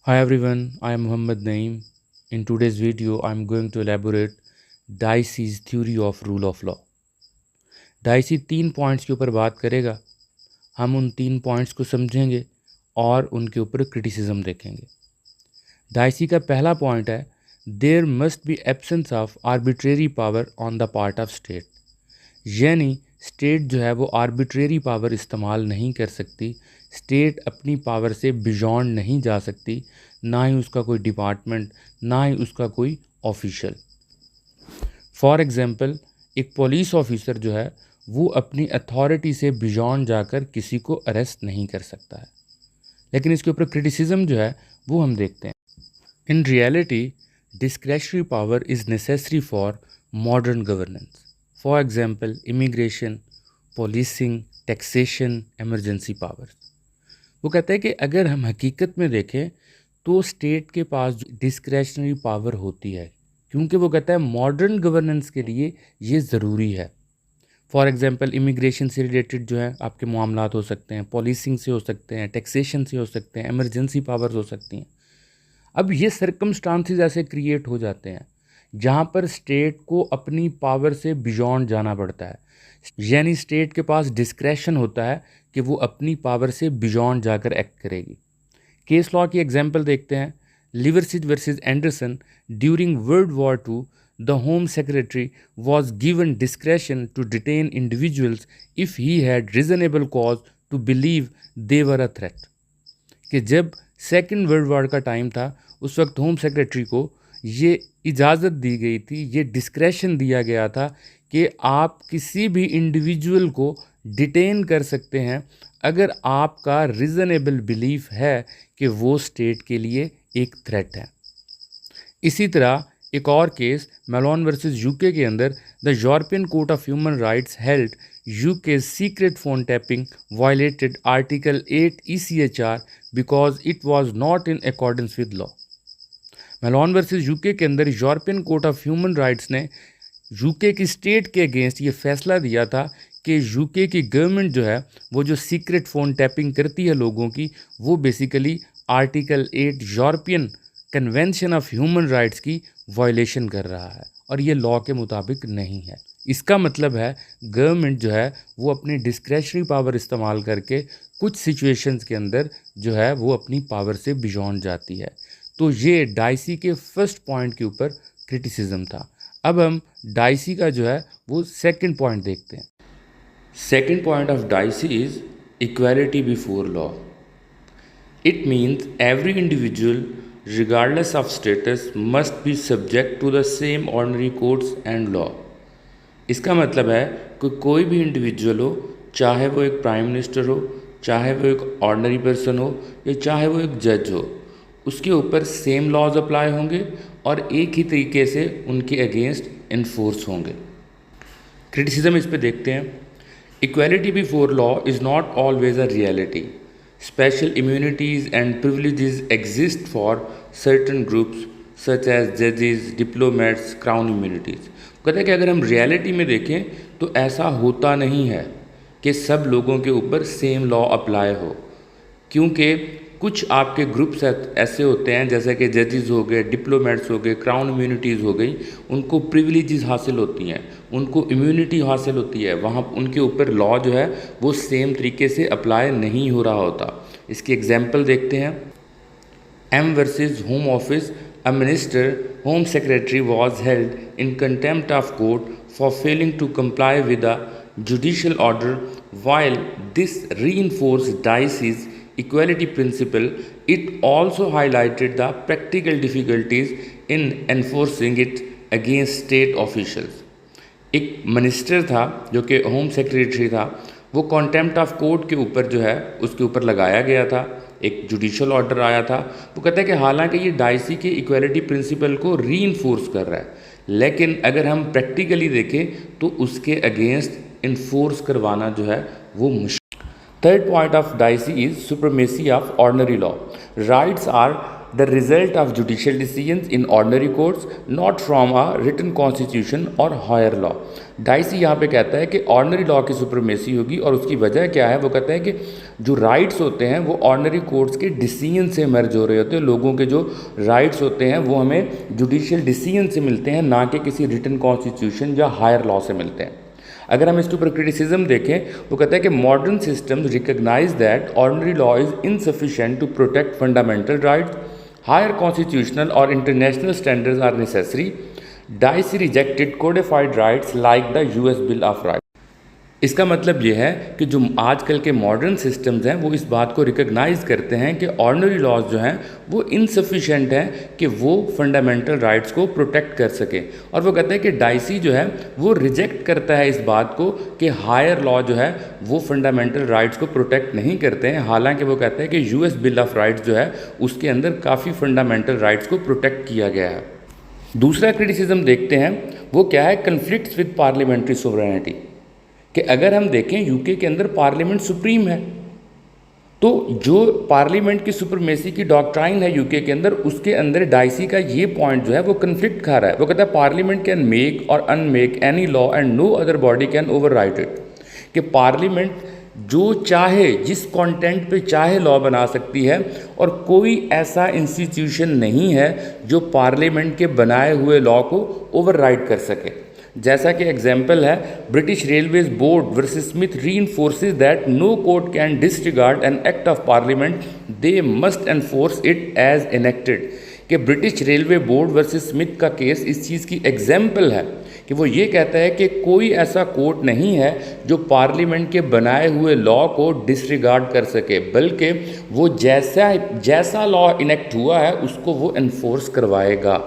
Hi everyone, I am Muhammad Naeem. In today's video, I am going to elaborate डाइसी's theory of rule of law. Dicey 3 points के ऊपर बात करेगा। हम उन 3 points को समझेंगे और उनके ऊपर क्रिटिसिज्म देखेंगे। डाइसी का पहला पॉइंट है there must be absence of arbitrary power on the part of state, यानी स्टेट जो है वो आर्बिट्रेरी पावर इस्तेमाल नहीं कर सकती। स्टेट अपनी पावर से बियॉन्ड नहीं जा सकती, ना ही उसका कोई डिपार्टमेंट, ना ही उसका कोई ऑफिशियल। फॉर एग्ज़ाम्पल, एक पुलिस ऑफिसर जो है वो अपनी अथॉरिटी से बियॉन्ड जाकर किसी को अरेस्ट नहीं कर सकता है। लेकिन इसके ऊपर क्रिटिसिज्म जो है वो हम देखते हैं। In reality discretionary power is necessary for modern governance. For example immigration, policing, taxation, emergency powers. वो कहता है कि अगर हम हकीकत में देखें तो स्टेट के पास डिस्क्रेशनरी पावर होती है, क्योंकि वो कहता है मॉडर्न गवर्नेंस के लिए ये ज़रूरी है। फॉर एग्जांपल इमिग्रेशन से रिलेटेड जो है आपके मामलात हो सकते हैं, पॉलिसिंग से हो सकते हैं, टैक्सेशन से हो सकते हैं, एमरजेंसी पावर्स हो सकती हैं। अब ये सर्कमस्टांसेस ऐसे क्रिएट हो जाते हैं जहाँ पर स्टेट को अपनी पावर से बियॉन्ड जाना पड़ता है, यानी स्टेट के पास डिस्क्रेशन होता है कि वो अपनी पावर से बियॉन्ड जाकर एक्ट करेगी। केस लॉ की एग्जांपल देखते हैं। Liversidge versus Anderson, during world war two the home secretary was given discretion to detain individuals if he had reasonable cause to believe they were a threat. कि जब second world war का time था, उस वक्त home secretary को ये इजाज़त दी गई थी, ये डिस्क्रेशन दिया गया था कि आप किसी भी इंडिविजुअल को डिटेन कर सकते हैं अगर आपका रीज़नेबल बिलीफ है कि वो स्टेट के लिए एक थ्रेट है। इसी तरह एक और केस मेलोन वर्सेस यूके के अंदर the European court of human rights held UK secret phone tapping violated article 8 ECHR because it was not in accordance with law. Malone versus UK के अंदर European court of human rights ने UK की state के against ये फैसला दिया था कि यूके की गवर्नमेंट जो है वो जो सीक्रेट फ़ोन टैपिंग करती है लोगों की, वो basically article 8 European convention of human rights की वायलेशन कर रहा है और ये लॉ के मुताबिक नहीं है। इसका मतलब है गवर्नमेंट जो है वो अपनी डिस्क्रेशनरी पावर इस्तेमाल करके कुछ सिचुएशंस के अंदर जो है वो अपनी पावर से बियॉन्ड जाती है। तो ये डाइसी के फर्स्ट पॉइंट के ऊपर क्रिटिसिज्म था। अब हम डाइसी का जो है वो सेकंड पॉइंट देखते हैं। Second point of dicey is equality before law. It means every individual regardless of status must be subject to the same ordinary courts and law। इसका मतलब है कि कोई भी इंडिविजुअल हो, चाहे वो एक प्राइम मिनिस्टर हो, चाहे वो एक ऑर्डिनरी पर्सन हो, या चाहे वो एक जज हो, उसके ऊपर सेम लॉज अप्लाई होंगे और एक ही तरीके से उनके अगेंस्ट इन्फोर्स होंगे। क्रिटिसिज्म इस पे देखते हैं। Equality before law is not always a reality. Special immunities and privileges exist for certain groups such as judges, diplomats, crown immunities। कहते हैं कि अगर हम रियलिटी में देखें तो ऐसा होता नहीं है कि सब लोगों के ऊपर सेम लॉ अप्लाई हो, क्योंकि कुछ आपके ग्रुप्स ऐसे होते हैं जैसे कि जजेस हो गए, डिप्लोमेट्स हो गए, क्राउन इम्यूनिटीज़ हो गई, उनको प्रिविलेजेस हासिल होती हैं, उनको इम्यूनिटी हासिल होती है, वहाँ उनके ऊपर लॉ जो है वो सेम तरीके से अप्लाई नहीं हो रहा होता। इसकी एग्जांपल देखते हैं। M versus Home Office, a minister home secretary was held in contempt of court for failing to comply with a judicial order. While this reinforced Dicey's equality principle, it also highlighted the practical difficulties in enforcing it against state officials। एक minister था जो कि home secretary था, वो contempt of court के ऊपर जो है उसके ऊपर लगाया गया था, एक जुडिशियल ऑर्डर आया था। वो कहता है कि हालांकि ये डाइसी के इक्वालिटी प्रिंसिपल को रीइंफोर्स कर रहा है, लेकिन अगर हम प्रैक्टिकली देखें तो उसके अगेंस्ट इन्फोर्स करवाना जो है वो मुश्किल। Third point of Dicey is supremacy of ordinary law. Rights are the result of judicial decisions in ordinary courts not from a written constitution or higher law. Dicey यहाँ पे कहता है कि ऑर्डिनरी लॉ की सुप्रीमेसी होगी और उसकी वजह क्या है, वो कहता है कि जो राइट्स होते हैं वो ऑर्डिनरी कोर्ट्स के डिसीजन से मर्ज हो रहे होते हैं। लोगों के जो राइट्स होते हैं वो हमें जुडिशियल डिसीजन से मिलते हैं, ना कि किसी रिटन कॉन्स्टिट्यूशन या हायर लॉ से मिलते हैं। अगर हम इसके ऊपर क्रिटिसिज्म देखें तो कहता है कि modern systems recognise that ordinary law is insufficient to protect fundamental rights, higher constitutional और international standards are necessary. Dicey rejected codified rights like the US bill of rights. इसका मतलब ये है कि जो आजकल के मॉडर्न सिस्टम्स हैं वो इस बात को रिकग्नाइज करते हैं कि ऑर्डिनरी लॉज जो हैं वो इनसफिशेंट हैं कि वो फंडामेंटल राइट्स को प्रोटेक्ट कर सके। और वो कहते हैं कि डाइसी जो है वो रिजेक्ट करता है इस बात को कि हायर लॉ जो है वो फंडामेंटल राइट्स को प्रोटेक्ट नहीं करते हैं। हालांकि वो कहते हैं कि यूएस बिल ऑफ राइट्स जो है उसके अंदर काफ़ी फंडामेंटल राइट्स को प्रोटेक्ट किया गया है। दूसरा क्रिटिसिज्म देखते हैं, वो क्या है, कन्फ्लिक्ट्स विद पार्लियामेंट्री सोवरेनिटी। कि अगर हम देखें यूके के अंदर पार्लियामेंट सुप्रीम है, तो जो पार्लियामेंट की सुप्रीमेसी की डॉक्ट्राइन है यूके के अंदर, उसके अंदर डाइसी का ये पॉइंट जो है वो कन्फ्लिक्ट खा रहा है। वो कहता है पार्लियामेंट कैन मेक और unmake any law and no other body can override it. कि पार्लियामेंट जो चाहे जिस कंटेंट पे चाहे लॉ बना सकती है और कोई ऐसा इंस्टीट्यूशन नहीं है जो पार्लियामेंट के बनाए हुए लॉ को ओवरराइड कर सके। जैसा कि एग्जाम्पल है, British railways board versus Smith reinforces that no court can disregard an act of parliament, they must enforce it as enacted. कि British railway board versus Smith का केस इस चीज़ की एग्जाम्पल है कि वो ये कहता है कि कोई ऐसा कोर्ट नहीं है जो पार्लियामेंट के बनाए हुए लॉ को डिसरिगार्ड कर सके, बल्कि वो जैसा लॉ इनेक्ट हुआ है उसको वो एनफोर्स करवाएगा।